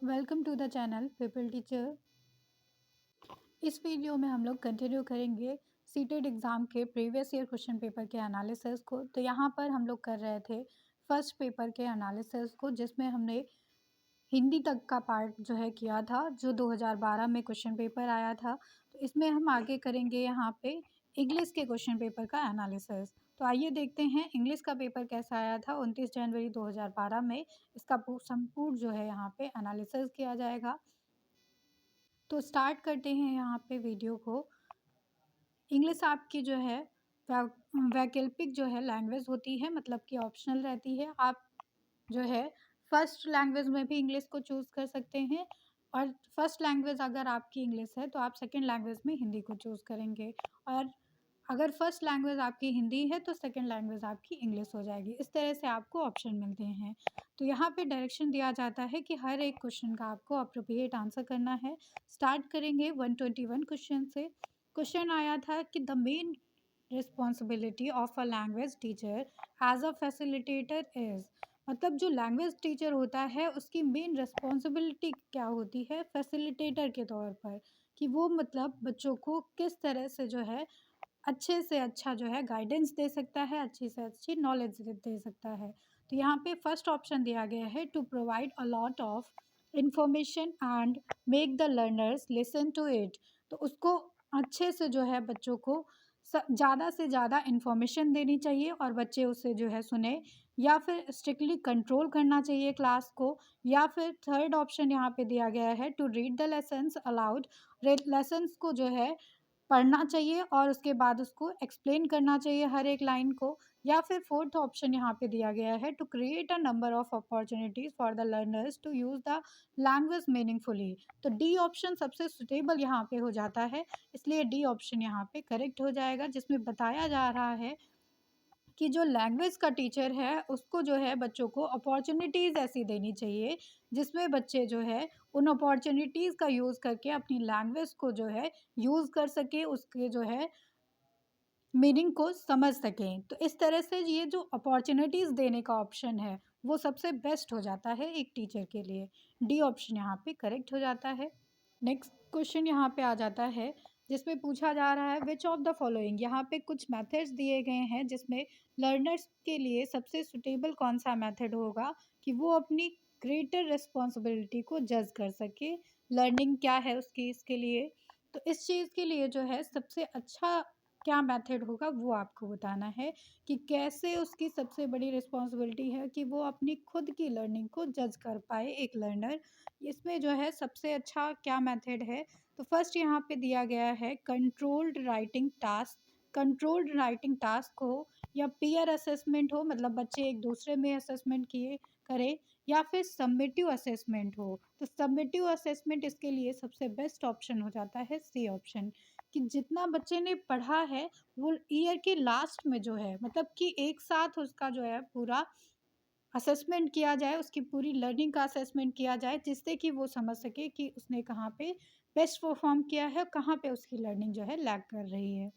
Welcome to the channel people teacher. इस video में हम लोग कंटिन्यू करेंगे सीटेट एग्ज़ाम के प्रीवियस ईयर क्वेश्चन पेपर के एनालिसिस को। तो यहाँ पर हम लोग कर रहे थे फर्स्ट पेपर के एनालिसिस को, जिसमें हमने हिंदी तक का पार्ट जो है किया था, जो 2012 में क्वेश्चन पेपर आया था। तो इसमें हम आगे करेंगे यहाँ पे इंग्लिश के क्वेश्चन पेपर का एनालिसिस। तो आइए देखते हैं इंग्लिश का पेपर कैसा आया था 29 जनवरी 2012 में। इसका संपूर्ण जो है यहाँ पे एनालिसिस किया जाएगा। तो स्टार्ट करते हैं यहाँ पे वीडियो को। इंग्लिश आपकी जो है वैकल्पिक जो है लैंग्वेज होती है, मतलब कि ऑप्शनल रहती है। आप जो है फर्स्ट लैंग्वेज में भी इंग्लिश को चूज़ कर सकते हैं, और फर्स्ट लैंग्वेज अगर आपकी इंग्लिश है तो आप सेकंड लैंग्वेज में हिंदी को चूज़ करेंगे, और अगर फर्स्ट लैंग्वेज आपकी हिंदी है तो सेकंड लैंग्वेज आपकी इंग्लिश हो जाएगी। इस तरह से आपको ऑप्शन मिलते हैं। तो यहाँ पे डायरेक्शन दिया जाता है कि हर एक क्वेश्चन का आपको अप्रोप्रिएट आंसर करना है। स्टार्ट करेंगे 121 क्वेश्चन से। क्वेश्चन आया था कि the main responsibility of a language teacher as a facilitator is, मतलब जो लैंग्वेज टीचर होता है उसकी मेन रिस्पॉन्सिबिलिटी क्या होती है फैसिलिटेटर के तौर पर, कि वो मतलब बच्चों को किस तरह से जो है अच्छे से अच्छा जो है गाइडेंस दे सकता है, अच्छी से अच्छी नॉलेज दे सकता है। तो यहाँ पे फर्स्ट ऑप्शन दिया गया है to provide a lot of information and make the learners listen to it. तो उसको अच्छे से जो है बच्चों को ज़्यादा से ज़्यादा इन्फॉर्मेशन देनी चाहिए और बच्चे उसे जो है सुने, या फिर स्ट्रिक्टली कंट्रोल करना चाहिए क्लास को, या फिर थर्ड ऑप्शन यहाँ पे दिया गया है to read the lessons aloud. Lessons को जो है पढ़ना चाहिए और उसके बाद उसको एक्सप्लेन करना चाहिए हर एक लाइन को, या फिर फोर्थ ऑप्शन यहाँ पे दिया गया है to create a number of opportunities for the learners to use the language meaningfully. तो डी ऑप्शन सबसे सुटेबल यहाँ पे हो जाता है, इसलिए डी ऑप्शन यहाँ पे करेक्ट हो जाएगा, जिसमें बताया जा रहा है कि जो लैंग्वेज का टीचर है उसको जो है बच्चों को अपॉर्चुनिटीज़ ऐसी देनी चाहिए जिसमें बच्चे जो है उन अपॉर्चुनिटीज़ का यूज़ करके अपनी लैंग्वेज को जो है यूज़ कर सके, उसके जो है मीनिंग को समझ सकें। तो इस तरह से ये जो अपॉर्चुनिटीज़ देने का ऑप्शन है वो सबसे बेस्ट हो जाता है एक टीचर के लिए। डी ऑप्शन यहाँ पे करेक्ट हो जाता है। नेक्स्ट क्वेश्चन यहाँ पे आ जाता है, जिसमें पूछा जा रहा है विच ऑफ द फॉलोइंग। यहाँ पे कुछ मेथड्स दिए गए हैं जिसमें लर्नर्स के लिए सबसे सुटेबल कौन सा मेथड होगा कि वो अपनी ग्रेटर रिस्पॉन्सिबिलिटी को जज कर सके। लर्निंग क्या है उसकी, इसके लिए तो इस चीज़ के लिए जो है सबसे अच्छा क्या मेथड होगा वो आपको बताना है, कि कैसे उसकी सबसे बड़ी रिस्पॉन्सिबिलिटी है कि वो अपनी खुद की लर्निंग को जज कर पाए एक लर्नर। इसमें जो है सबसे अच्छा क्या मेथड है, तो फर्स्ट यहाँ पे दिया गया है controlled writing task. Controlled writing task हो या पीयर असेसमेंट हो, मतलब बच्चे एक दूसरे में असेसमेंट किए करें, या फिर सबमिटिव असेसमेंट हो। तो सबमिटिव असेसमेंट इसके लिए सबसे बेस्ट ऑप्शन हो जाता है सी ऑप्शन, कि जितना बच्चे ने पढ़ा है वो ईयर के लास्ट में जो है, मतलब कि एक साथ उसका जो है पूरा असेसमेंट किया जाए, उसकी पूरी लर्निंग का असेसमेंट किया जाए, जिससे कि वो समझ सके कि उसने कहाँ पे बेस्ट परफॉर्म किया है, कहाँ पे उसकी लर्निंग जो है लैग कर रही है।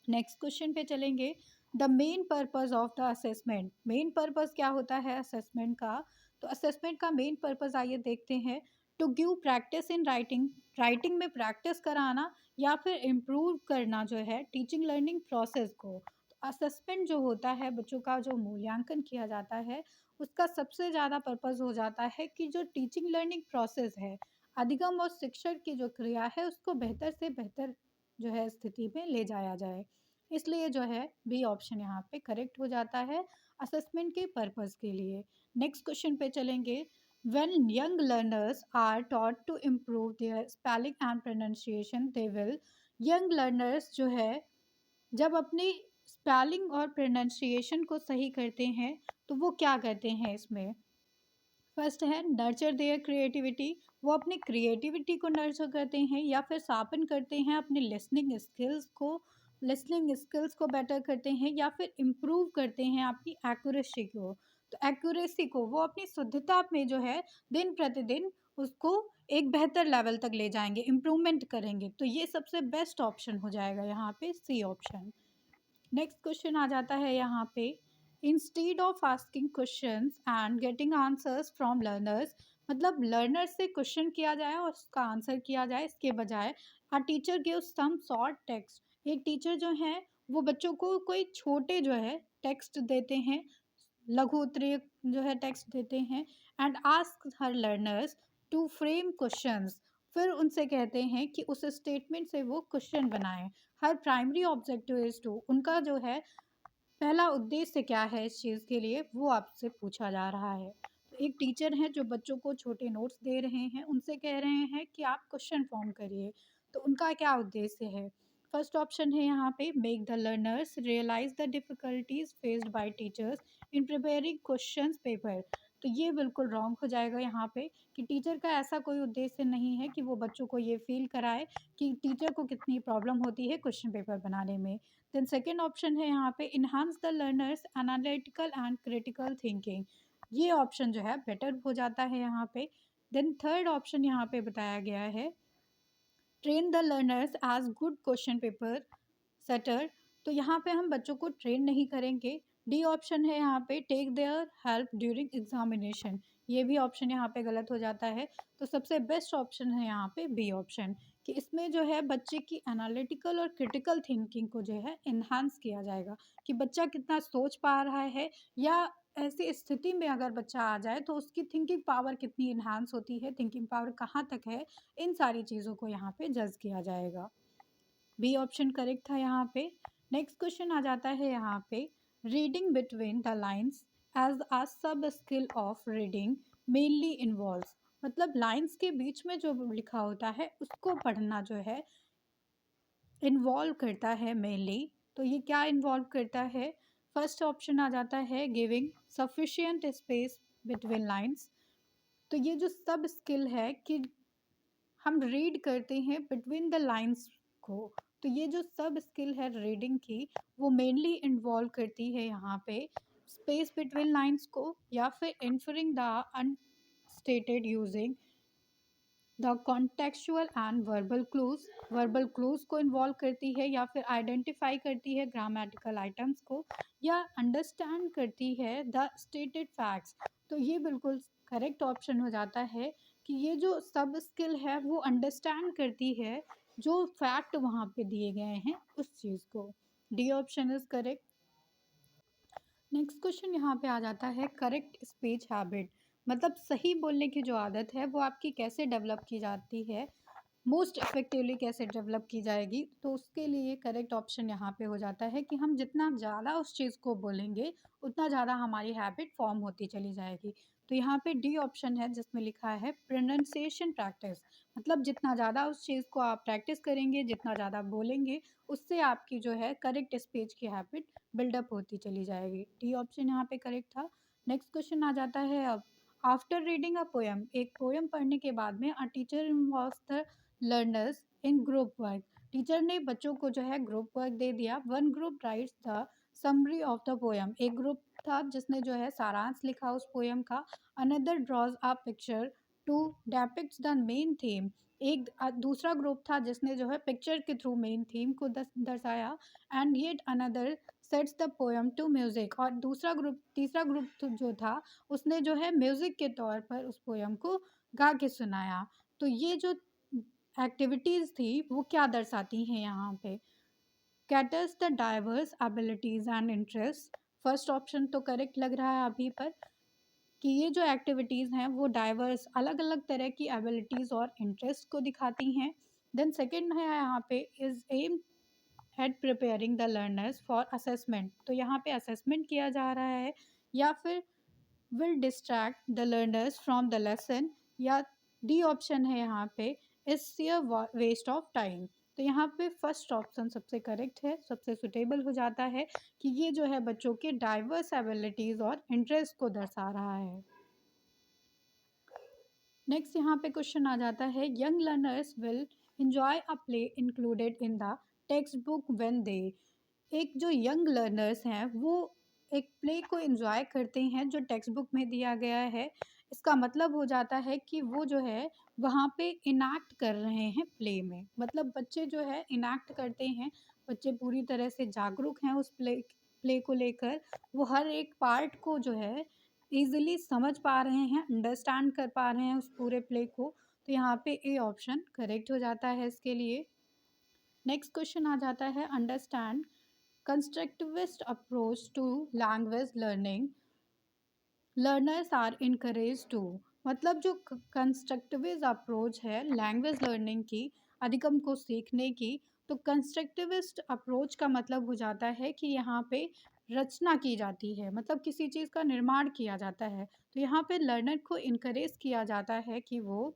नेक्स्ट क्वेश्चन पे चलेंगे। The main purpose of the assessment. Main purpose क्या होता है असेसमेंट का, तो असेसमेंट का मेन पर्पस आइए देखते हैं। To give practice in writing, writing में प्रैक्टिस कराना या फिर इम्प्रूव करना जो है टीचिंग लर्निंग प्रोसेस को। तो असेसमेंट जो होता है, बच्चों का जो मूल्यांकन किया जाता है, उसका सबसे ज़्यादा पर्पस हो जाता है कि जो टीचिंग लर्निंग प्रोसेस है, अधिगम और शिक्षण की जो क्रिया है उसको बेहतर से बेहतर जो है स्थिति में ले जाया जाए। इसलिए जो है बी ऑप्शन यहाँ पे करेक्ट हो जाता है असेसमेंट के पर्पस के लिए। नेक्स्ट क्वेश्चन पे चलेंगे। When young learners are taught to improve their spelling and pronunciation they will. Young learners जो है जब अपनी स्पेलिंग और प्रोनाउंसिएशन को सही करते हैं तो वो क्या करते हैं इसमें। फर्स्ट है नर्चर देयर क्रिएटिविटी, वो अपनी क्रिएटिविटी को नर्चर करते हैं, या फिर शार्पन करते हैं अपने लिसनिंग स्किल्स को, लिसनिंग स्किल्स को बेटर करते हैं, या फिर इम्प्रूव करते हैं अपनी एक्यूरेसी को। तो एक्यूरेसी को वो अपनी शुद्धता में जो है दिन प्रतिदिन उसको एक बेहतर लेवल तक ले जाएंगे, इम्प्रूवमेंट करेंगे। तो ये सबसे बेस्ट ऑप्शन हो जाएगा यहाँ पे सी ऑप्शन। नेक्स्ट क्वेश्चन आ जाता है यहाँ पे। Instead of asking questions and getting answers from learners, मतलब लर्नर से क्वेश्चन किया जाए और उसका आंसर किया जाए, इसके बजाय a teacher gives some short text. एक टीचर जो है वो बच्चों को कोई छोटे जो है टेक्स्ट देते हैं, लघु उत्तरीय जो है टेक्स्ट देते हैं, and ask her learners to frame questions. फिर उनसे कहते हैं कि उस स्टेटमेंट से वो क्वेश्चन बनाएं। हर प्राइमरी ऑब्जेक्टिव इज टू, उनका जो है पहला उद्देश्य क्या है इस चीज़ के लिए वो आपसे पूछा जा रहा है। तो एक टीचर हैं जो बच्चों को छोटे नोट्स दे रहे हैं, उनसे कह रहे हैं कि आप क्वेश्चन फॉर्म करिए। तो उनका क्या उद्देश्य है? फर्स्ट ऑप्शन है यहाँ पे, make the learners realise the difficulties faced by teachers in preparing questions paper. तो ये बिल्कुल रॉन्ग हो जाएगा यहाँ पे, कि टीचर का ऐसा कोई उद्देश्य नहीं है कि वो बच्चों को ये फील कराए कि टीचर को कितनी प्रॉब्लम होती है क्वेश्चन पेपर बनाने में। देन सेकेंड ऑप्शन है यहाँ पे, enhance the learners analytical and critical thinking. ये ऑप्शन जो है बेटर हो जाता है यहाँ पे। देन थर्ड ऑप्शन यहाँ पे बताया गया है, train the learners as good question paper setter. तो यहाँ पे हम बच्चों को ट्रेन नहीं करेंगे। डी ऑप्शन है यहाँ पे, take their help during examination. ये भी ऑप्शन यहाँ पे गलत हो जाता है। तो सबसे बेस्ट ऑप्शन है यहाँ पे बी ऑप्शन, कि इसमें जो है बच्चे की एनालिटिकल और क्रिटिकल थिंकिंग को जो है इन्हांस किया जाएगा, कि बच्चा कितना सोच पा रहा है, या ऐसी स्थिति में अगर बच्चा आ जाए तो उसकी थिंकिंग पावर कितनी इन्हांस होती है, थिंकिंग पावर कहाँ तक है, इन सारी चीज़ों को यहाँ पे जज किया जाएगा। बी ऑप्शन करेक्ट था यहाँ पे। नेक्स्ट क्वेश्चन आ जाता है यहाँ पे, reading between the lines as a sub skill of reading mainly involves. मतलब लाइन्स के बीच में जो लिखा होता है उसको पढ़ना जो है इन्वॉल्व करता है मेनली। तो ये क्या इन्वॉल्व करता है? फर्स्ट ऑप्शन आ जाता है, giving sufficient space between lines. तो ये जो सब स्किल है कि हम रीड करते हैं बिटवीन द लाइंस को, तो ये जो सब स्किल है रीडिंग की वो मेनली इन्वॉल्व करती है यहाँ पे स्पेस बिटवीन लाइंस को, या फिर inferring the unstated using the contextual and verbal clues को इन्वॉल्व करती है, या फिर आइडेंटिफाई करती है ग्रामेटिकल आइटम्स को, या अंडरस्टैंड करती है द स्टेटेड फैक्ट्स। तो ये बिल्कुल करेक्ट ऑप्शन हो जाता है कि ये जो सब स्किल है वो अंडरस्टैंड करती है जो फैक्ट वहाँ पे दिए गए हैं उस चीज़ को। D option is correct. Next question यहाँ पे आ जाता है, करेक्ट स्पीच हैबिट। मतलब सही बोलने की जो आदत है वो आपकी कैसे डेवलप की जाती है, मोस्ट इफ़ेक्टिवली कैसे डेवलप की जाएगी। तो उसके लिए करेक्ट ऑप्शन यहाँ पे हो जाता है कि हम जितना ज़्यादा उस चीज़ को बोलेंगे उतना ज़्यादा हमारी हैबिट फॉर्म होती चली जाएगी। तो यहाँ पे डी ऑप्शन है जिसमें लिखा है प्रोनाउंसिएशन प्रैक्टिस। मतलब जितना ज़्यादा उस चीज़ को आप प्रैक्टिस करेंगे, जितना ज़्यादा बोलेंगे, उससे आपकी जो है करेक्ट स्पीच की हैबिट बिल्डअप होती चली जाएगी। डी ऑप्शन यहाँ पे करेक्ट था। नेक्स्ट क्वेश्चन आ जाता है अब, आफ्टर रीडिंग अ पोएम, एक पोएम पढ़ने के बाद में a teacher involves the learners in group work. Teacher ने बच्चों को जो है ग्रुप वर्क दे दिया। One group writes the summary of the poem, एक ग्रुप था जिसने जो है सारांश लिखा उस पोएम का। Another draws a picture to depicts the main theme, एक दूसरा ग्रुप था जिसने जो है पिक्चर के थ्रू मेन थीम को दर्शाया। And yet another sets the poem to music, और दूसरा ग्रुप, तीसरा ग्रुप जो था उसने जो है म्यूजिक के तौर पर उस पोएम को गा के सुनाया। तो ये जो एक्टिविटीज़ थी वो क्या दर्शाती हैं यहाँ पे, caters the diverse abilities and interest. First option तो करेक्ट लग रहा है अभी पर, कि ये जो एक्टिविटीज़ हैं वो डाइवर्स अलग अलग तरह की एबिलिटीज़ और इंटरेस्ट को दिखाती हैं। देन सेकेंड है यहाँ पे, is aim at preparing the learners for assessment. तो यहाँ पे असेसमेंट किया जा रहा है, या फिर will distract the learners from the lesson, या डी ऑप्शन है यहाँ पे, इज वेस्ट ऑफ टाइम। तो यहाँ पे फर्स्ट ऑप्शन सबसे करेक्ट है, सबसे सुटेबल हो जाता है, कि ये जो है बच्चों के डाइवर्स एबिलिटीज़ और इंटरेस्ट को दर्शा रहा है। नेक्स्ट यहाँ पे क्वेश्चन आ जाता है, young learners will enjoy a play included in the text book when they. एक जो यंग लर्नर्स हैं वो एक प्ले को एंजॉय करते हैं जो टेक्स्ट बुक में दिया गया है। इसका मतलब हो जाता है कि वो जो है वहाँ पे इनैक्ट कर रहे हैं प्ले में। मतलब बच्चे जो है इनैक्ट करते हैं, बच्चे पूरी तरह से जागरूक हैं उस प्ले प्ले को लेकर। वो हर एक पार्ट को जो है ईज़िली समझ पा रहे हैं, अंडरस्टैंड कर पा रहे हैं उस पूरे प्ले को, तो यहाँ पे ए ऑप्शन करेक्ट हो जाता है इसके लिए। नेक्स्ट क्वेश्चन आ जाता है understand constructivist approach to language learning learners are encourage to. मतलब जो कंस्ट्रक्टिविस्ट अप्रोच है लैंग्वेज लर्निंग की, अधिगम को सीखने की, तो कंस्ट्रक्टिविस्ट अप्रोच का मतलब हो जाता है कि यहाँ पे रचना की जाती है, मतलब किसी चीज़ का निर्माण किया जाता है। तो यहाँ पे लर्नर को इनकरेज किया जाता है कि वो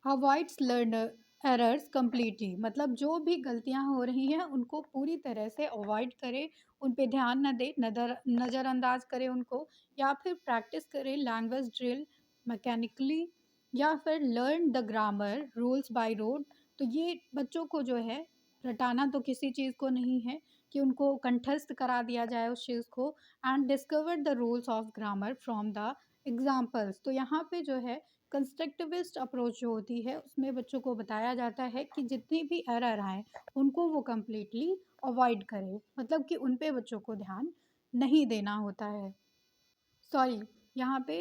अवॉइड्स लर्नर एरर्स कम्प्लीटली, मतलब जो भी गलतियां हो रही हैं उनको पूरी तरह से अवॉइड करे, उन पे ध्यान न दे, नज़रअंदाज करे उनको, या फिर प्रैक्टिस करे लैंग्वेज ड्रिल मैकेनिकली, या फिर learn the grammar rules by road. तो ये बच्चों को जो है रटाना तो किसी चीज़ को नहीं है कि उनको कंठस्थ करा दिया जाए उस चीज़ को, and discover the rules of grammar from the examples. तो यहाँ पे जो है कंस्ट्रक्टिविस्ट अप्रोच जो होती है उसमें बच्चों को बताया जाता है कि जितनी भी एरर आए उनको वो कम्प्लीटली अवॉइड करें, मतलब कि उन पे बच्चों को ध्यान नहीं देना होता है। सॉरी, यहाँ पे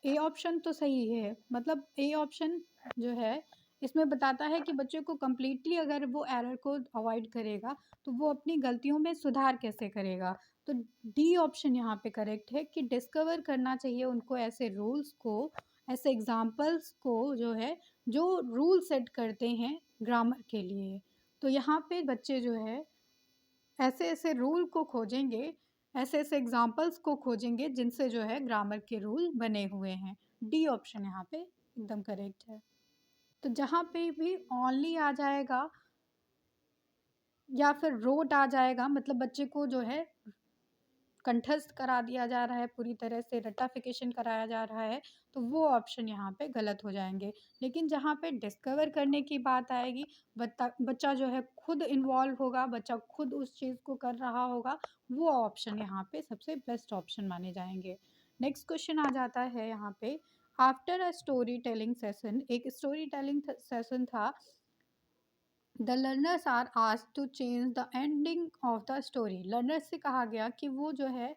ए ऑप्शन तो सही है, मतलब ए ऑप्शन जो है इसमें बताता है कि बच्चे को कम्प्लीटली अगर वो एरर को अवॉइड करेगा तो वो अपनी गलतियों में सुधार कैसे करेगा। तो डी ऑप्शन यहाँ पे करेक्ट है कि डिस्कवर करना चाहिए उनको ऐसे रूल्स को, ऐसे एग्जाम्पल्स को जो है, जो रूल सेट करते हैं ग्रामर के लिए। तो यहाँ पे बच्चे जो है ऐसे ऐसे रूल को खोजेंगे, ऐसे ऐसे एग्जाम्पल्स को खोजेंगे जिनसे जो है ग्रामर के रूल बने हुए हैं। डी ऑप्शन यहाँ पे एकदम करेक्ट है। तो जहाँ पे भी ओनली आ जाएगा या फिर रोट आ जाएगा, मतलब बच्चे को जो है कंठस्थ करा दिया जा रहा है, पूरी तरह से रटाफिकेशन कराया जा रहा है, तो वो ऑप्शन यहाँ पे गलत हो जाएंगे। लेकिन जहाँ पे डिस्कवर करने की बात आएगी, बच्चा जो है खुद इन्वॉल्व होगा, बच्चा खुद उस चीज़ को कर रहा होगा, वो ऑप्शन यहाँ पे सबसे बेस्ट ऑप्शन माने जाएंगे। नेक्स्ट क्वेश्चन आ जाता है यहाँ पे, after a story telling session, एक स्टोरी टेलिंग सेशन था, the learners are asked to change the ending of the story. Learners से कहा गया कि वो जो है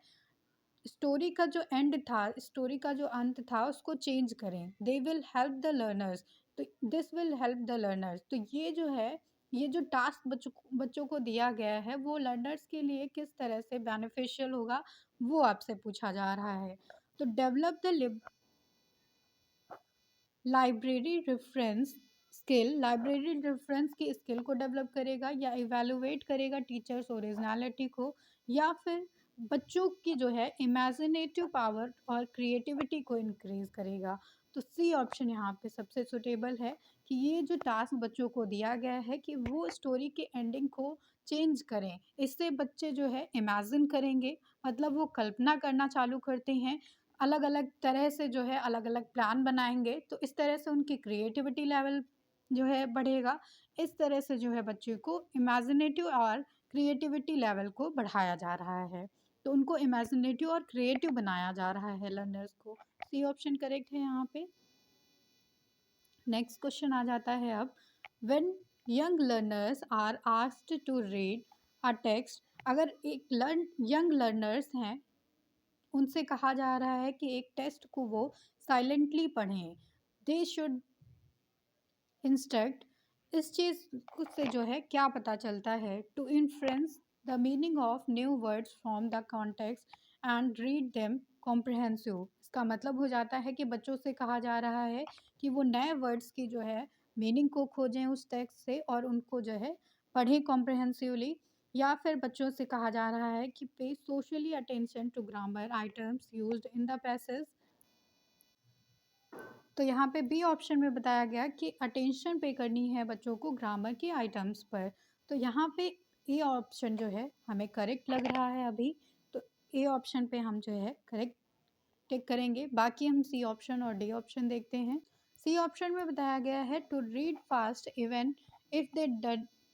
स्टोरी का जो एंड था, स्टोरी का जो अंत था उसको चेंज करें। They will help the learners, तो this will help the learners. तो ये जो है, ये जो टास्क बच्चों को दिया गया है वो लर्नर्स के लिए किस तरह से बेनिफिशियल होगा, वो आपसे पूछा जा रहा है। तो develop the library reference skill, library reference की स्किल को डेवलप करेगा, या इवेलुएट करेगा टीचर्स ओरिजिनलिटी को, या फिर बच्चों की जो है इमेजिनेटिव पावर और क्रिएटिविटी को इंक्रीज करेगा। तो सी ऑप्शन यहाँ पे सबसे सुटेबल है कि ये जो टास्क बच्चों को दिया गया है कि वो स्टोरी के एंडिंग को चेंज करें, इससे बच्चे जो है इमेजिन करेंगे, मतलब वो कल्पना करना चालू करते हैं, अलग अलग तरह से जो है अलग अलग प्लान बनाएंगे, तो इस तरह से उनकी क्रिएटिविटी लेवल जो है बढ़ेगा। इस तरह से जो है बच्चे को इमेजिनेटिव और क्रिएटिविटी लेवल को बढ़ाया जा रहा है, तो उनको इमेजिनेटिव और क्रिएटिव बनाया जा रहा है लर्नर्स को। सी ऑप्शन करेक्ट है यहाँ पे। नेक्स्ट क्वेश्चन आ जाता है अब, when young learners are asked to read a text, अगर एक यंग लर्नर्स हैं उनसे कहा जा रहा है कि एक टेस्ट को वो साइलेंटली पढ़ें, दे शुड इंस्ट्रक्ट। इस चीज़ से जो है क्या पता चलता है, to influence the meaning of new words from the context and read them comprehensive. इसका मतलब हो जाता है कि बच्चों से कहा जा रहा है कि वो नए वर्ड्स की जो है मीनिंग को खोजें उस टेक्स्ट से और उनको जो है पढ़ें कॉम्प्रिहेंसिवली, या फिर बच्चों से कहा जा रहा है कि pay socially attention to grammar items used in the passage. तो यहाँ पे बी ऑप्शन में बताया गया कि अटेंशन पे करनी है बच्चों को ग्रामर की आइटम्स पर। तो यहाँ पे ए ऑप्शन जो है हमें करेक्ट लग रहा है अभी, तो ए ऑप्शन पे हम जो है करेक्ट टिक करेंगे। बाकी हम सी ऑप्शन और डी ऑप्शन देखते हैं। सी ऑप्शन में बताया गया है to read fast even if they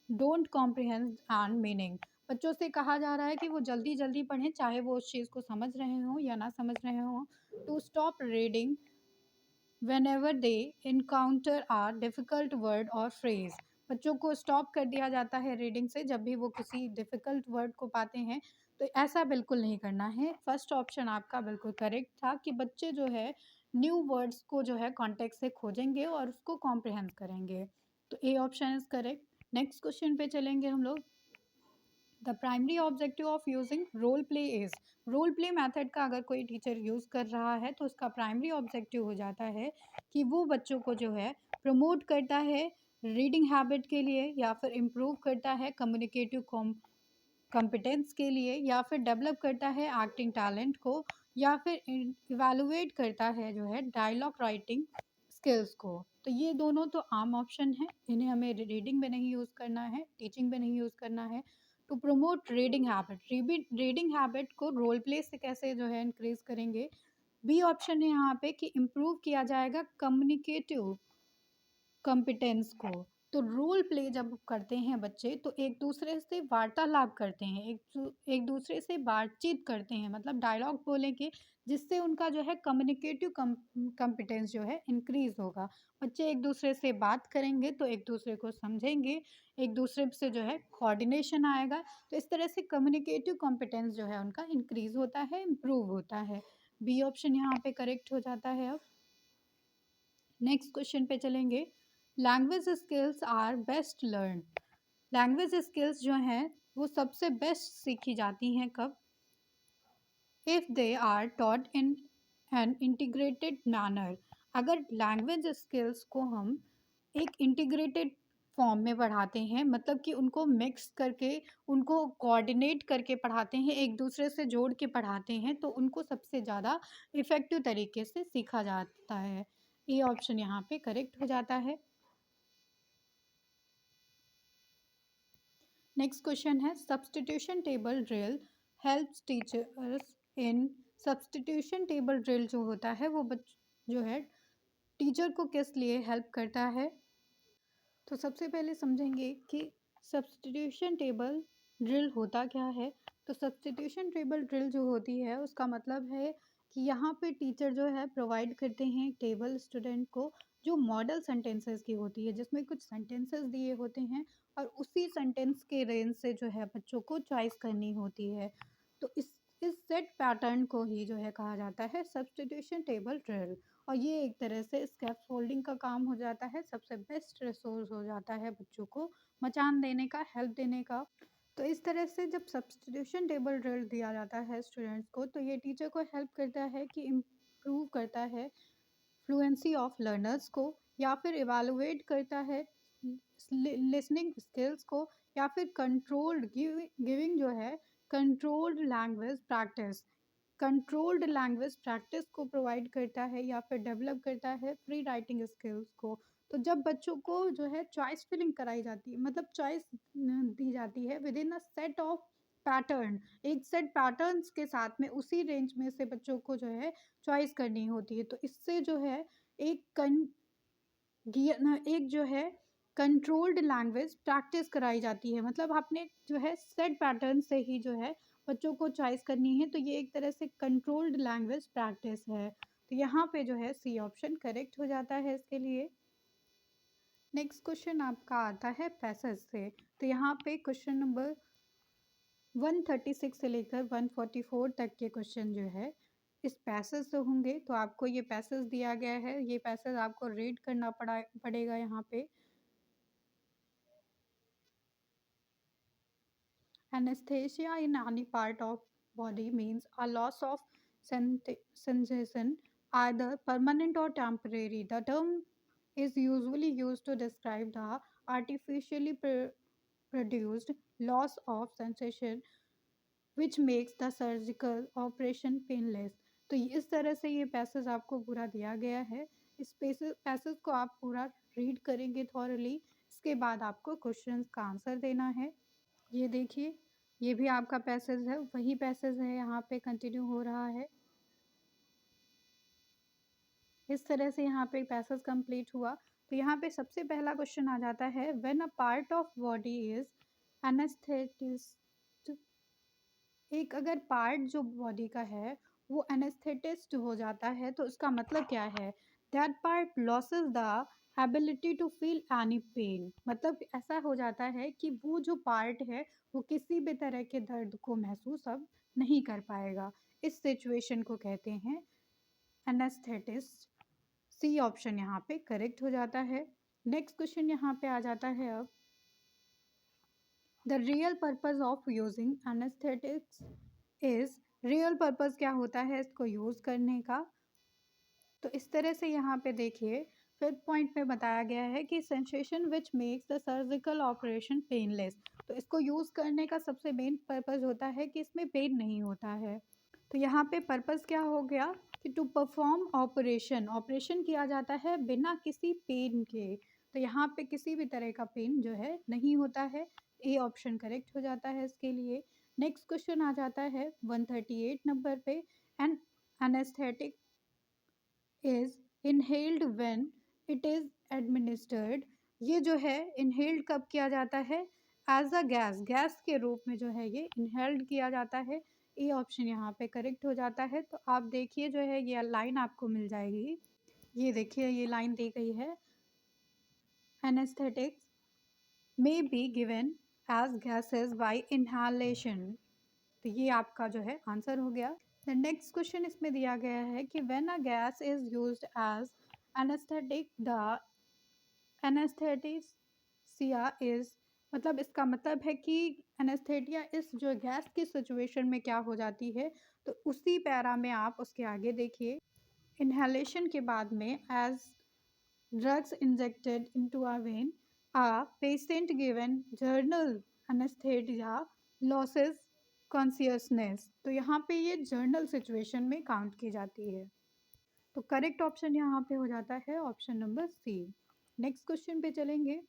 don't comprehend and meaning. बच्चों से कहा जा रहा है कि वो जल्दी जल्दी पढ़ें चाहे वो उस चीज़ को समझ रहे हों या ना समझ रहे हों। To stop reading whenever they encounter a difficult word or phrase। बच्चों को स्टॉप कर दिया जाता है रीडिंग से जब भी वो किसी डिफ़िकल्ट वर्ड को पाते हैं, तो ऐसा बिल्कुल नहीं करना है। फर्स्ट ऑप्शन आपका बिल्कुल करेक्ट था कि बच्चे जो है न्यू वर्ड्स को जो है कॉन्टेक्स्ट से खोजेंगे और उसको कॉम्प्रिहेंड करेंगे। तो A option is correct. Next question पे चलेंगे हम लोग। The primary objective of using role play is, role play method का अगर कोई टीचर यूज़ कर रहा है तो उसका प्राइमरी ऑब्जेक्टिव हो जाता है कि वो बच्चों को जो है प्रमोट करता है रीडिंग हैबिट के लिए, या फिर इम्प्रूव करता है कम्युनिकेटिव कॉम्पिटेंस के लिए, या फिर डेवलप करता है एक्टिंग टैलेंट को, या फिर इवैल्यूएट करता है जो है डायलॉग राइटिंग स्किल्स को। तो ये दोनों तो आम ऑप्शन है, इन्हें हमें रीडिंग में नहीं यूज़ करना है, टीचिंग में नहीं यूज़ करना है। To promote reading habit, reading habit को रोल प्ले से कैसे जो है इंक्रीज करेंगे। बी ऑप्शन है यहाँ पे कि इम्प्रूव किया जाएगा कम्युनिकेटिव कॉम्पिटेंस को। तो रोल प्ले जब करते हैं बच्चे तो एक दूसरे से वार्तालाप करते हैं, एक दूसरे से बातचीत करते हैं, मतलब डायलॉग बोलेंगे, जिससे उनका जो है कम्युनिकेटिव कॉम्पिटेंस जो है इंक्रीज होगा। बच्चे एक दूसरे से बात करेंगे तो एक दूसरे को समझेंगे, एक दूसरे से जो है कोऑर्डिनेशन आएगा। तो इस तरह से कम्युनिकेटिव कॉम्पिटेंस जो है उनका इंक्रीज होता है, इम्प्रूव होता है। बी ऑप्शन यहाँ पे करेक्ट हो जाता है। अब नेक्स्ट क्वेश्चन पे चलेंगे। Language skills are best learn, language skills जो हैं वो सबसे बेस्ट सीखी जाती हैं कब। If they are taught in an integrated manner, अगर लैंग्वेज स्किल्स को हम एक इंटीग्रेटेड फॉर्म में पढ़ाते हैं, मतलब कि उनको मिक्स करके, उनको कोऑर्डिनेट करके पढ़ाते हैं, एक दूसरे से जोड़ के पढ़ाते हैं, तो उनको सबसे ज़्यादा इफ़ेक्टिव तरीके से सीखा जाता है। ये ऑप्शन यहाँ पे करेक्ट हो जाता है। नेक्स्ट क्वेश्चन है substitution table drill helps teachers in, substitution table drill जो होता है वो जो है टीचर को किस लिए हेल्प करता है। तो सबसे पहले समझेंगे कि सब्स्टिट्यूशन टेबल ड्रिल होता क्या है। तो सब्स्टिट्यूशन टेबल ड्रिल जो होती है उसका मतलब है कि यहाँ पे टीचर जो है प्रोवाइड करते हैं टेबल स्टूडेंट को, जो मॉडल सेंटेंसेस की होती है, जिसमें कुछ सेंटेंसेस दिए होते हैं और उसी सेंटेंस के रेंज से जो है बच्चों को चॉइस करनी होती है। तो इस सेट पैटर्न को ही जो है कहा जाता है सब्स्टिट्यूशन टेबल ड्रिल। और ये एक तरह से स्कैफोल्डिंग का काम हो जाता है, सबसे बेस्ट रिसोर्स हो जाता है बच्चों को मचान देने का, हेल्प देने का। तो इस तरह से जब सब्स्टिट्यूशन टेबल ड्रिल दिया जाता है स्टूडेंट्स को, तो ये टीचर को हेल्प करता है कि इम्प्रूव करता है फ्लुएंसी ऑफ लर्नर्स को, या फिर इवैल्यूएट करता है लिसनिंग स्किल्स को, या फिर कंट्रोल्ड गिविंग जो है controlled language practice, controlled language practice को प्रोवाइड करता है, या फिर डेवलप करता है फ्री राइटिंग स्किल्स को। तो जब बच्चों को जो है चॉइस फिलिंग कराई जाती है, मतलब चॉइस दी जाती है with in a set of pattern, एक सेट पैटर्न्स के साथ में उसी रेंज में से बच्चों को जो है चॉइस करनी होती है, तो इससे जो है एक एक जो है कंट्रोल्ड लैंग्वेज प्रैक्टिस कराई जाती है। मतलब आपने जो है सेट पैटर्न से ही जो है बच्चों को चॉइस करनी है, तो ये एक तरह से कंट्रोल्ड लैंग्वेज प्रैक्टिस है। तो यहाँ पे जो है सी ऑप्शन करेक्ट हो जाता है इसके लिए। नेक्स्ट क्वेश्चन आपका आता है पैसेज से। तो यहाँ पे क्वेश्चन नंबर 136 से लेकर 144 तक के क्वेश्चन जो है इस पैसेज से होंगे। तो आपको ये पैसेज दिया गया है, ये पैसेज आपको रीड करना पड़ेगा यहाँ पे। Anesthesia in any part of body means a loss of sensation, either permanent or temporary. The term is usually used to describe the artificially produced loss of sensation which makes the surgical operation painless. तो इस तरह से ये passage आपको पूरा दिया गया है। इस पैसेज को आप पूरा रीड करेंगे थॉरली, इसके बाद आपको क्वेश्चंस का आंसर देना है। ये देखिए, ये भी आपका पैसेज है, वही पैसेज है, यहाँ पे कंटिन्यू हो रहा है। इस तरह से यहाँ पे पैसेज कंप्लीट हुआ। तो यहाँ पे सबसे पहला क्वेश्चन आ जाता है, when a part of body is anaesthetised, एक अगर पार्ट जो बॉडी का है वो एनेस्थेटिस्ड हो जाता है तो उसका मतलब क्या है। That part loses the ability to feel any pain, मतलब ऐसा हो जाता है कि वो जो पार्ट है वो किसी भी तरह के दर्द को महसूस अब नहीं कर पाएगा। इस सिचुएशन को कहते हैं एनेस्थेटिस्ट। सी ऑप्शन यहाँ पे करेक्ट हो जाता है। नेक्स्ट क्वेश्चन यहाँ पे आ जाता है अब, the real purpose of using anaesthetics is, real purpose क्या होता है इसको यूज करने का। तो इस तरह से यहाँ पे देखिए, फिफ्थ पॉइंट में बताया गया है कि sensation which makes the surgical operation painless. तो इसको यूज़ करने का सबसे मेन पर्पज़ होता है कि इसमें पेन नहीं होता है। तो यहाँ पे पर्पज़ क्या हो गया कि टू परफॉर्म ऑपरेशन, ऑपरेशन किया जाता है बिना किसी पेन के। तो यहाँ पे किसी भी तरह का पेन जो है नहीं होता है। ए ऑप्शन करेक्ट हो जाता है इसके लिए। नेक्स्ट क्वेश्चन आ जाता है 138 नंबर पे, an anaesthetic is inhaled when it is administered। ये जो है inhaled कब किया जाता है, एज अ गैस, गैस के रूप में जो है ये inhaled किया जाता है। ये ऑप्शन यहाँ पे करेक्ट हो जाता है। तो आप देखिए जो है ये लाइन आपको मिल जाएगी, ये देखिए ये लाइन दी गई है, anesthetics may be given as gases by inhalation। तो ये आपका जो है आंसर हो गया। द नेक्स्ट क्वेश्चन इसमें दिया गया है कि when a gas is used as anaesthetic the anaesthesia is, मतलब इसका मतलब है कि एनेस्थेटिया इस जो गैस की सिचुएशन में क्या हो जाती है। तो उसी पैरा में आप उसके आगे देखिए, इनहेलेशन के बाद में as drugs injected into a vein, a patient given journal anesthesia losses consciousness। तो यहाँ पे ये जर्नल सिचुएशन में काउंट की जाती है। तो करेक्ट ऑप्शन यहाँ पे हो जाता है option number C. Next question पे चलेंगे,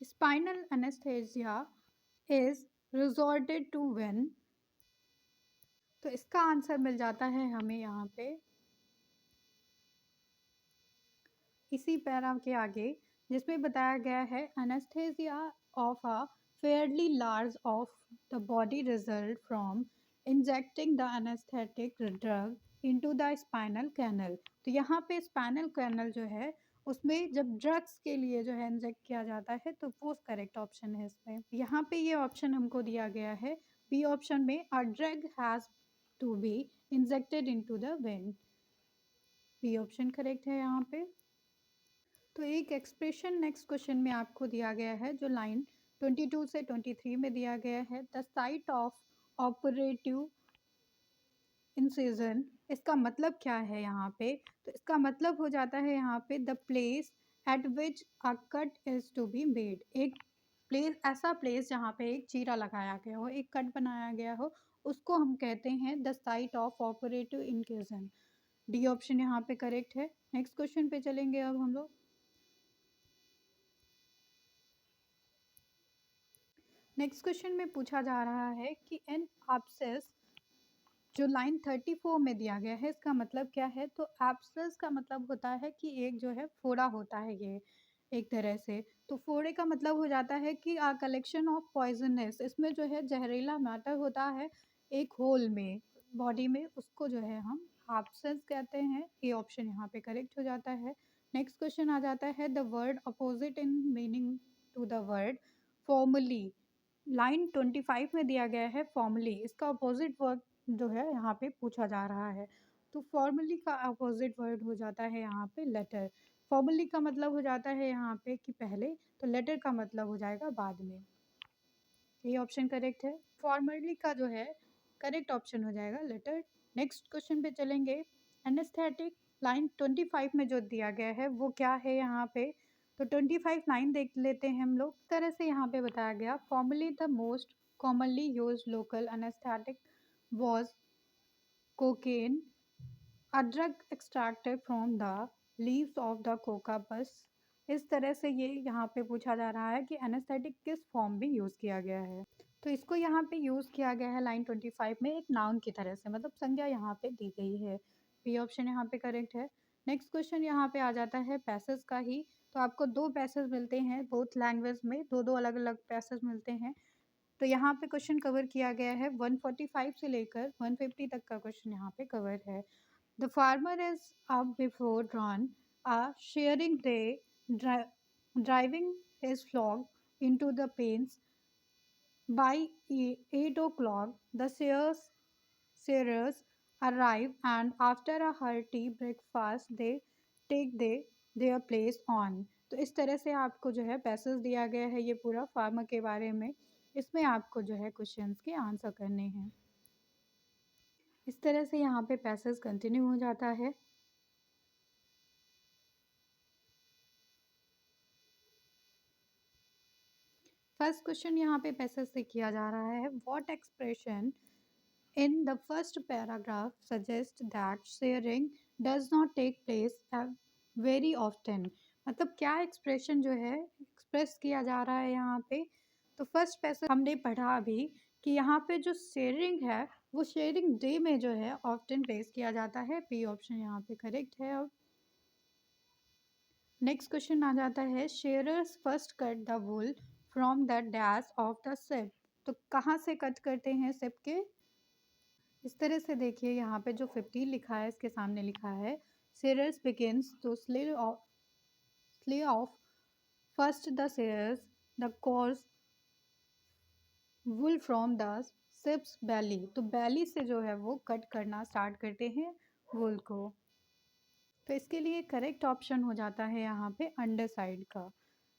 spinal anaesthesia is resorted to when. तो इसका आंसर मिल जाता है हमें यहाँ पे इसी पैरा के आगे, जिसमें बताया गया है anaesthesia of a fairly large of the body result from injecting the anaesthetic drug into the spinal canal. तो यहाँ पे स्पाइनल कैनल जो है उसमें जब ड्रग्स के लिए जो है इंजेक्ट किया जाता है तो वो करेक्ट ऑप्शन है इसमें। यहाँ पे ये ऑप्शन हमको दिया गया है बी ऑप्शन में, a drug has to be injected into the vein. B option correct है यहाँ पे। तो एक एक्सप्रेशन नेक्स्ट क्वेश्चन में आपको दिया गया है जो लाइन 22 से 23 में दिया गया है, the site of operative incision. इसका मतलब क्या है यहाँ पे, तो इसका मतलब हो जाता है यहाँ पे the place at which a cut is to be made. एक प्लेस, ऐसा प्लेस जहाँ पे एक चीरा लगाया गया हो, एक कट बनाया गया हो, उसको हम कहते हैं the site of operative incision. D option यहाँ पे करेक्ट है। नेक्स्ट क्वेश्चन पे चलेंगे अब हम लोग। नेक्स्ट क्वेश्चन में पूछा जा रहा है कि एन एब्सेस, जो लाइन 34 में दिया गया है इसका मतलब क्या है। तो एब्सेस का मतलब होता है कि एक जो है फोड़ा होता है ये एक तरह से। तो फोड़े का मतलब हो जाता है कि आ कलेक्शन ऑफ पॉइजनस, इसमें जो है जहरीला मैटर होता है एक होल में बॉडी में, उसको जो है हम एब्सेस कहते हैं। ये ऑप्शन यहाँ पे करेक्ट हो जाता है। नेक्स्ट क्वेश्चन आ जाता है, the word opposite in meaning to the word formally. Line 25 में दिया गया है फॉर्मली, इसका अपोजिट वर्ड जो है यहाँ पे पूछा जा रहा है। तो फॉर्मली का अपोजिट वर्ड हो जाता है यहाँ पे लेटर। फॉर्मली का मतलब हो जाता है यहाँ पे कि पहले, तो लेटर का मतलब हो जाएगा बाद में। ये ऑप्शन करेक्ट है। फॉर्मली का जो है करेक्ट ऑप्शन हो जाएगा लेटर। नेक्स्ट क्वेश्चन पे चलेंगे, एनेस्थेटिक लाइन 25 में जो दिया गया है वो क्या है यहाँ पे। तो 25 लाइन देख लेते हैं हम लोग। इस तरह से यहाँ पे बताया गया, formally the most commonly use local anaesthetic was cocaine, a drug extracted from the leaves of the Coca बस। इस तरह से ये यहाँ पे पूछा जा रहा है कि एनेस्थेटिक किस फॉर्म में यूज़ किया गया है। तो इसको यहाँ पे यूज़ किया गया है लाइन 25 में एक नाउन की तरह से, मतलब संज्ञा यहाँ पे दी गई है। बी ऑप्शन यहाँ पे करेक्ट है। नेक्स्ट क्वेश्चन यहाँ पे आ जाता है पैसेज का ही। तो आपको दो पैसेज मिलते हैं बोथ लैंग्वेज में, दो दो अलग अलग पैसेज मिलते हैं। तो यहाँ पे क्वेश्चन कवर किया गया है 145 से लेकर 150 तक का क्वेश्चन यहाँ पे कवर है। The farmer is up before drawn a sharing day, driving his flock into the pens. By 8 o'clock, the shearers arrive, and after a hearty breakfast, they take their place on. तो इस तरह से आपको जो है passage दिया गया है ये पूरा फार्मर के बारे में। इसमें आपको जो है क्वेश्चंस के आंसर करने हैं। इस तरह से यहाँ पे पैसेज कंटिन्यू हो जाता है। फर्स्ट क्वेश्चन यहाँ पे पैसेज से किया जा रहा है, what expression in the first paragraph suggest that sharing does not take place very often। मतलब क्या एक्सप्रेशन जो है एक्सप्रेस किया जा रहा है यहाँ पे। तो फर्स्ट पैसेज हमने पढ़ा अभी कि यहाँ पे जो शेयरिंग है वो शेयरिंग डे में जो है ऑफ्टन प्लेस किया जाता है। बी ऑप्शन यहाँ पे करेक्ट है। अब नेक्स्ट क्वेश्चन आ जाता है, sharers first cut the wool from the dash of the ship. तो कहाँ से कट करते हैं शिप के। इस तरह से देखिए यहाँ पे जो 15 लिखा है इसके सामने लिखा है, shearers begins to slay off first the shears the coarse wool from the ship's belly. तो बैली से जो है वो कट करना स्टार्ट करते हैं वुल को। तो इसके लिए करेक्ट ऑप्शन हो जाता है यहाँ पे अंडर साइड का।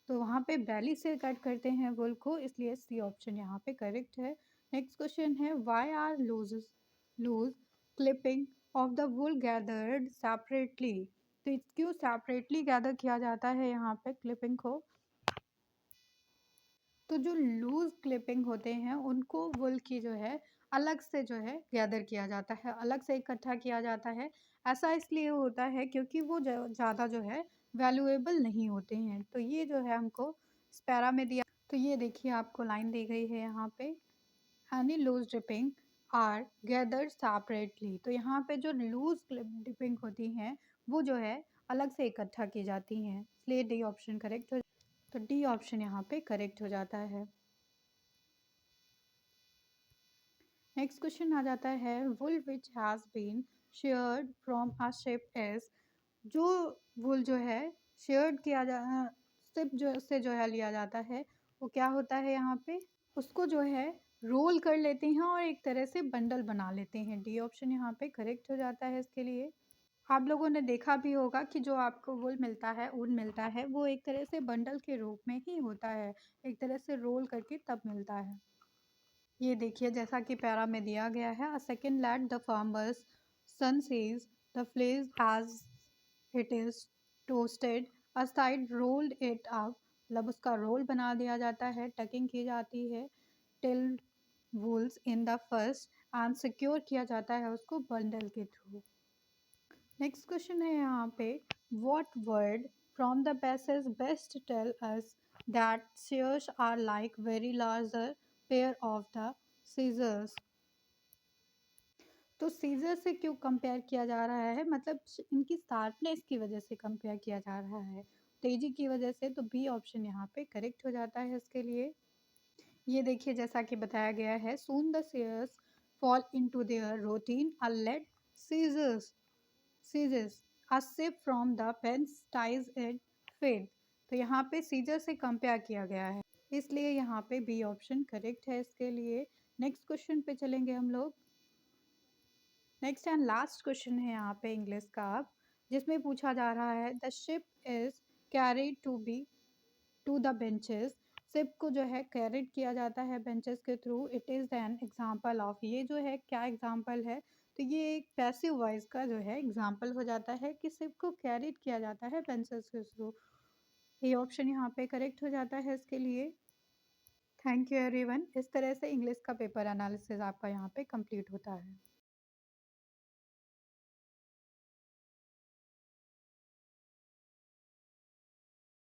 तो वहाँ पे बैली से कट करते हैं वुल को, इसलिए सी ऑप्शन यहाँ पे करेक्ट है। नेक्स्ट क्वेश्चन है, why are loose clipping of the wool gathered separately. तो क्यों सेपरेटली गैदर किया जाता है यहाँ पे क्लिपिंग को। तो जो लूज क्लिपिंग होते हैं उनको वुल की जो है अलग से जो है गैदर किया जाता है, अलग से इकट्ठा किया जाता है। ऐसा इसलिए होता है क्योंकि वो ज़्यादा जो है वैल्यूएबल नहीं होते हैं। तो ये जो है हमको स्पैरा में दिया। तो ये देखिए आपको लाइन दी गई है यहाँ पे, any loose dipping are gathered separately. तो यहाँ पे जो लूज डिपिंग होती हैं वो जो है अलग से इकट्ठा की जाती हैं, इसलिए डी ऑप्शन करेक्ट हो। तो डी ऑप्शन यहाँ पे करेक्ट हो जाता है। नेक्स्ट क्वेश्चन आ जाता है, wool which has been sheared from a ship is. जो वुल जो है शेयर्ड किया जा शिप जो से जो है लिया जाता है वो क्या होता है यहाँ पे, उसको जो है रोल कर लेते हैं और एक तरह से बंडल बना लेते हैं। डी ऑप्शन यहाँ पे करेक्ट हो जाता है इसके लिए। आप लोगों ने देखा भी होगा कि जो आपको वुल मिलता है, ऊन मिलता है, वो एक तरह से बंडल के रूप में ही होता है, एक तरह से रोल करके तब मिलता है। ये देखिए जैसा कि पैरा में दिया गया है, a second let the farmers son sees the fleece as it is toasted a side rolled it up. मतलब उसका रोल बना दिया जाता है, टकिंग की जाती है till wools in the first and secure किया जाता है उसको बंडल के थ्रू। नेक्स्ट क्वेश्चन है यहाँ पे, what word from the passage best tell us that shears are like very larger pair of the scissors. तो सीजर से क्यों कंपेयर किया जा रहा है, मतलब इनकी शार्पनेस की वजह से कंपेयर किया जा रहा है, तेजी की वजह से। तो बी ऑप्शन यहाँ पे करेक्ट हो जाता है इसके लिए। ये देखिए जैसा कि बताया गया है, soon the shears fall into their routine a lead scissors scissors a sip from the pens ties it fade। तो यहाँ पे सीजर से कंपेयर किया गया है, इसलिए यहाँ पे बी ऑप्शन करेक्ट है इसके लिए। नेक्स्ट क्वेश्चन पे चलेंगे हम लोग। नेक्स्ट एंड लास्ट क्वेश्चन है यहाँ पे इंग्लिश का, जिसमें पूछा जा रहा है, the ship is carried to the benches. Ship को जो है कैरिड किया जाता है बेंचेस के थ्रू। It is an example of, ये जो है क्या एग्जाम्पल है, तो ये एक पैसिव वॉइस का जो है एग्जाम्पल हो जाता है कि शिप को कैरिड किया जाता है बेंचेस के थ्रू। ये ऑप्शन यहाँ पे करेक्ट हो जाता है इसके लिए। Thank you everyone. इस तरह से इंग्लिश का पेपर एनालिसिस आपका यहाँ पे कंप्लीट होता है।